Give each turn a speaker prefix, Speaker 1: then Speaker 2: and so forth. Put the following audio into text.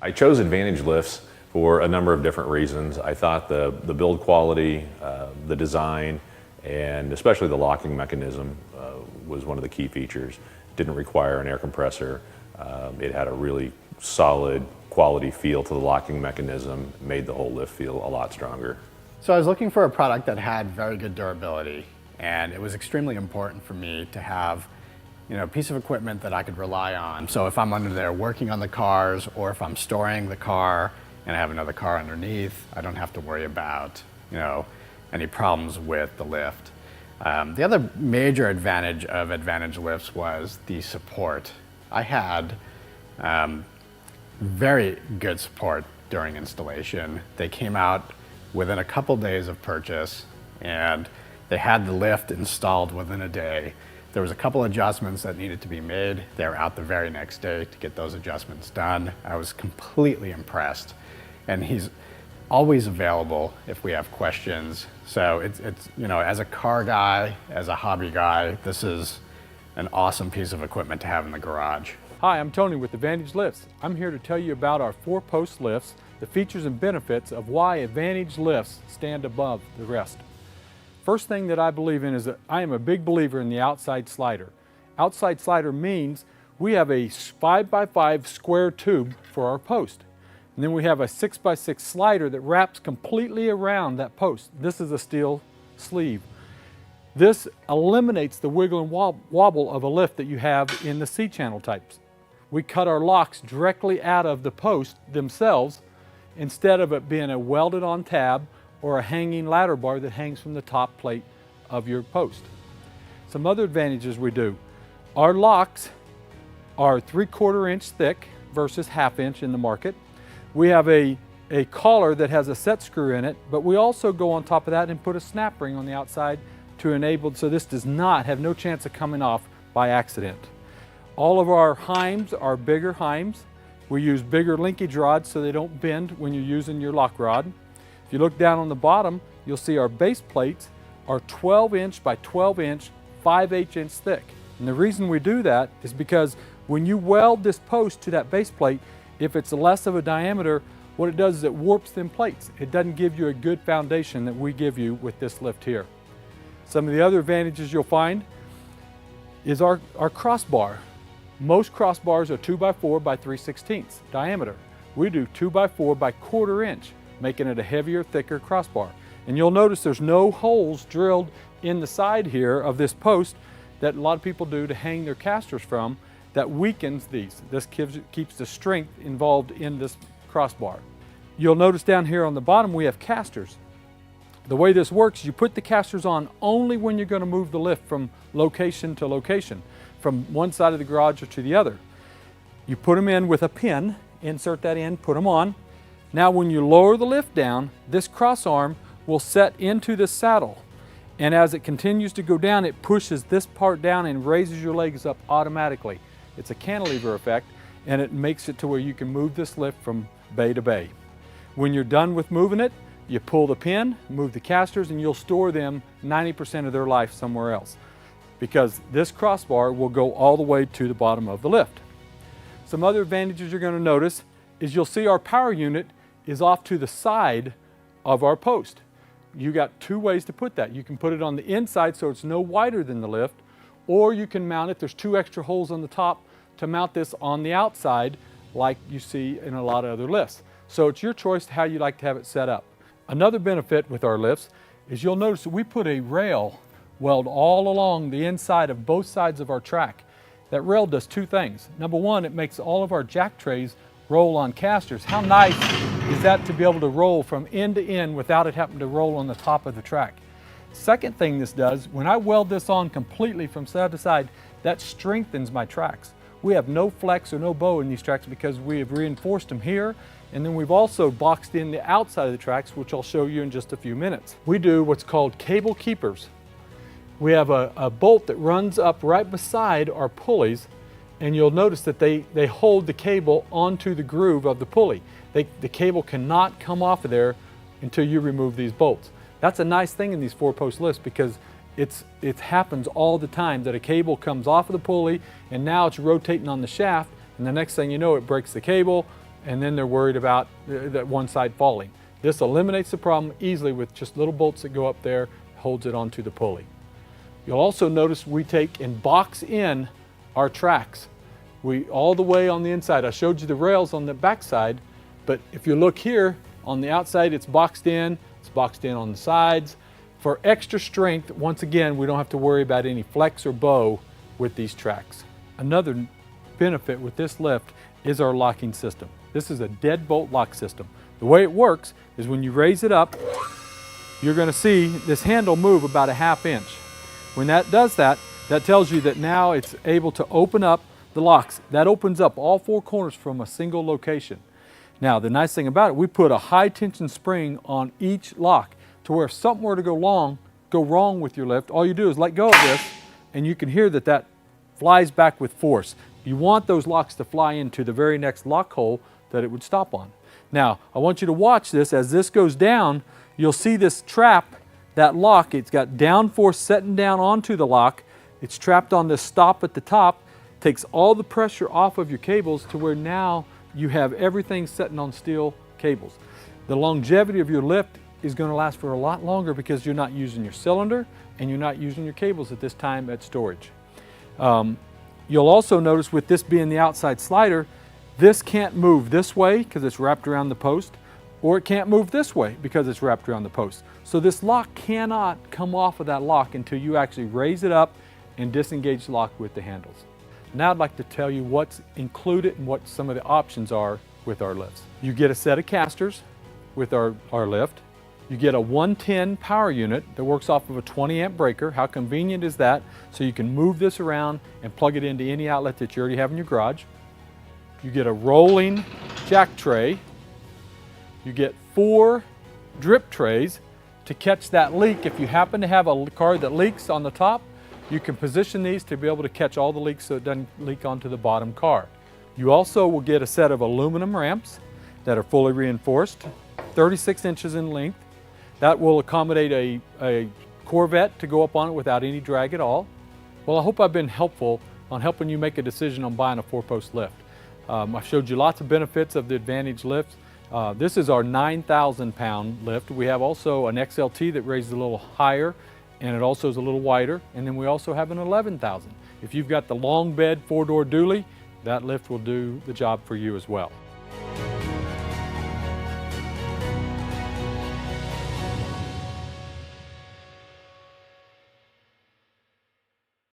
Speaker 1: I chose Advantage lifts for a number of different reasons. I thought the build quality, the design, and especially the locking mechanism was one of the key features. It didn't require an air compressor. It had a really solid quality feel to the locking mechanism, made the whole lift feel a lot stronger.
Speaker 2: So I was looking for a product that had very good durability, and it was extremely important for me to have a piece of equipment that I could rely on. So if I'm under there working on the cars, or if I'm storing the car and I have another car underneath, I don't have to worry about any problems with the lift. The other major advantage of Advantage lifts was the support. I had very good support during installation. They came out within a couple days of purchase, and they had the lift installed within a day. There was a couple adjustments that needed to be made. They were out the very next day to get those adjustments done. I was completely impressed. And he's always available if we have questions. So it's as a car guy, as a hobby guy, this is an awesome piece of equipment to have in the garage.
Speaker 3: Hi, I'm Tony with Advantage Lifts. I'm here to tell you about our 4-post lifts, the features and benefits of why Advantage lifts stand above the rest. First thing that I believe in is that I am a big believer in the outside slider. Outside slider means we have a 5x5 square tube for our post. And then we have a 6x6 slider that wraps completely around that post. This is a steel sleeve. This eliminates the wiggle and wobble of a lift that you have in the C-channel types. We cut our locks directly out of the post themselves instead of it being a welded on tab or a hanging ladder bar that hangs from the top plate of your post. Some other advantages we do. Our locks are 3/4 inch thick versus 1/2 inch in the market. We have a collar that has a set screw in it, but we also go on top of that and put a snap ring on the outside to enable, so this does not have no chance of coming off by accident. All of our heims are bigger heims. We use bigger linkage rods so they don't bend when you're using your lock rod. If you look down on the bottom, you'll see our base plates are 12 inch by 12 inch, 5/8 inch thick. And the reason we do that is because when you weld this post to that base plate, if it's less of a diameter, what it does is it warps them plates. It doesn't give you a good foundation that we give you with this lift here. Some of the other advantages you'll find is our crossbar. Most crossbars are 2x4 by 3/16 diameter. We do 2x4 by 1/4 inch, making it a heavier, thicker crossbar. And you'll notice there's no holes drilled in the side here of this post that a lot of people do to hang their casters from that weakens these. This keeps the strength involved in this crossbar. You'll notice down here on the bottom we have casters. The way this works, you put the casters on only when you're going to move the lift from location to location, from one side of the garage or to the other. You put them in with a pin, insert that in, put them on. Now when you lower the lift down, this cross arm will set into the saddle. And as it continues to go down, it pushes this part down and raises your legs up automatically. It's a cantilever effect, and it makes it to where you can move this lift from bay to bay. When you're done with moving it, you pull the pin, move the casters, and you'll store them 90% of their life somewhere else, because this crossbar will go all the way to the bottom of the lift. Some other advantages you're going to notice is you'll see our power unit is off to the side of our post. You got 2 ways to put that. You can put it on the inside so it's no wider than the lift, or you can mount it. There's 2 extra holes on the top to mount this on the outside like you see in a lot of other lifts. So it's your choice how you like to have it set up. Another benefit with our lifts is you'll notice that we put a rail weld all along the inside of both sides of our track. That rail does 2 things. Number one, it makes all of our jack trays roll on casters. How nice is that to be able to roll from end to end without it having to roll on the top of the track? Second thing this does, when I weld this on completely from side to side, that strengthens my tracks. We have no flex or no bow in these tracks because we have reinforced them here, and then we've also boxed in the outside of the tracks, which I'll show you in just a few minutes. We do what's called cable keepers. We have a bolt that runs up right beside our pulleys, and you'll notice that they hold the cable onto the groove of the pulley. The cable cannot come off of there until you remove these bolts. That's a nice thing in these 4-post lifts because it happens all the time that a cable comes off of the pulley and now it's rotating on the shaft, and the next thing you know it breaks the cable, and then they're worried about that one side falling. This eliminates the problem easily with just little bolts that go up there, holds it onto the pulley. You'll also notice we take and box in our tracks. All the way on the inside. I showed you the rails on the back side, but if you look here on the outside, it's boxed in on the sides. For extra strength, once again, we don't have to worry about any flex or bow with these tracks. Another benefit with this lift is our locking system. This is a deadbolt lock system. The way it works is when you raise it up, you're going to see this handle move about a ½ inch. When that does that, that tells you that now it's able to open up the locks. That opens up all 4 corners from a single location. Now, the nice thing about it, we put a high tension spring on each lock to where if something were to go wrong with your lift, all you do is let go of this and you can hear that flies back with force. You want those locks to fly into the very next lock hole that it would stop on. Now, I want you to watch this. As this goes down, you'll see this trap, that lock, it's got down force setting down onto the lock. It's trapped on this stop at the top, takes all the pressure off of your cables to where now you have everything sitting on steel cables. The longevity of your lift is going to last for a lot longer because you're not using your cylinder and you're not using your cables at this time at storage. You'll also notice with this being the outside slider, this can't move this way because it's wrapped around the post, or it can't move this way because it's wrapped around the post. So this lock cannot come off of that lock until you actually raise it up and disengage the lock with the handles. Now I'd like to tell you what's included and what some of the options are with our lifts. You get a set of casters with our lift. You get a 110 power unit that works off of a 20 amp breaker. How convenient is that? So you can move this around and plug it into any outlet that you already have in your garage. You get a rolling jack tray. You get 4 drip trays to catch that leak. If you happen to have a car that leaks on the top, you can position these to be able to catch all the leaks so it doesn't leak onto the bottom car. You also will get a set of aluminum ramps that are fully reinforced, 36 inches in length. That will accommodate a Corvette to go up on it without any drag at all. Well, I hope I've been helpful on helping you make a decision on buying a 4-post lift. I've showed you lots of benefits of the Advantage lifts. This is our 9,000 pound lift. We have also an XLT that raises a little higher, and it also is a little wider. And then we also have an 11,000. If you've got the long bed 4-door dually, that lift will do the job for you as well.